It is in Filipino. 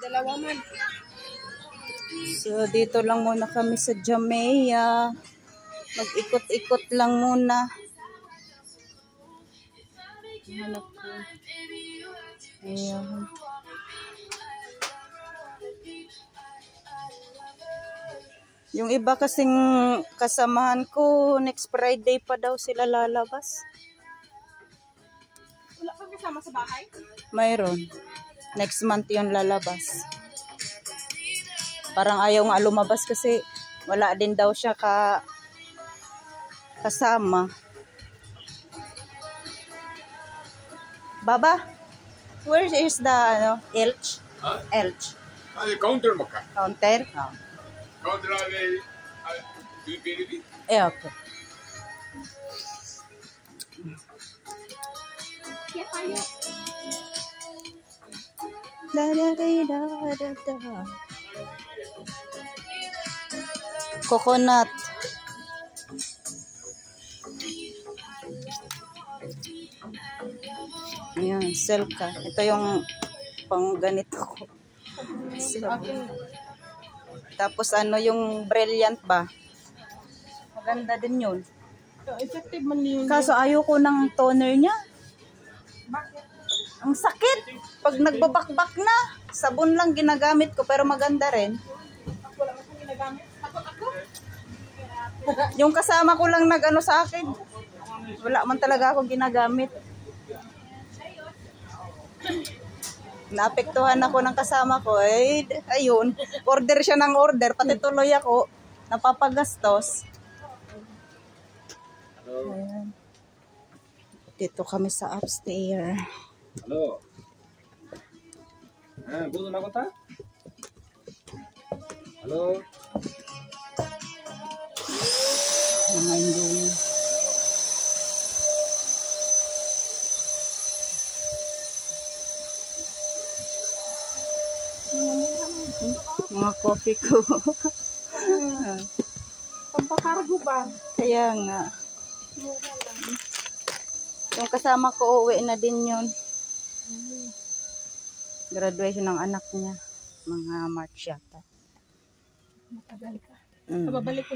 Dalawa man. So, dito lang muna kami sa Jamea. Mag-ikot-ikot lang muna. Hanap ko. Ayan. Yung iba kasing kasamahan ko, next Friday pa daw sila lalabas. Wala kang kasama sa bahay? Mayroon. Next month yun lalabas. Parang ayaw nga lumabas kasi wala din daw siya kasama. Baba, where is the Elch? Huh? Elch. Counter mo ka. Counter? Oh. Counter ay Pilipino. Eh, okay. Da da da da da. Coconut. Ayan, Selka. Ito yung pang ganito ko. Tapos ano yung brilliant ba? Maganda din yun. Effective man yun. Kaso ayoko ng toner niya. Bakit? Ang sakit. Pag nagbabakbak na, sabon lang ginagamit ko pero maganda rin. Wala mo kong ginagamit. Ako. Yung kasama ko lang nag-ano sa akin. Wala man talaga ako ginagamit. Naapektuhan ako ng kasama ko. Eh, ayun. Order siya ng order. Pati tuloy ako. Napapagastos. Ayan. Dito kami sa upstairs. Hello. Buto na ko ta? Hello. Mga Indonesia. Mga coffee ko. Pampakargo ba? Kaya nga. Yung kasama ko, uwi na din yun. Graduation ng anak niya. Mga March yata. Matagal ka. Mm. Babalik ko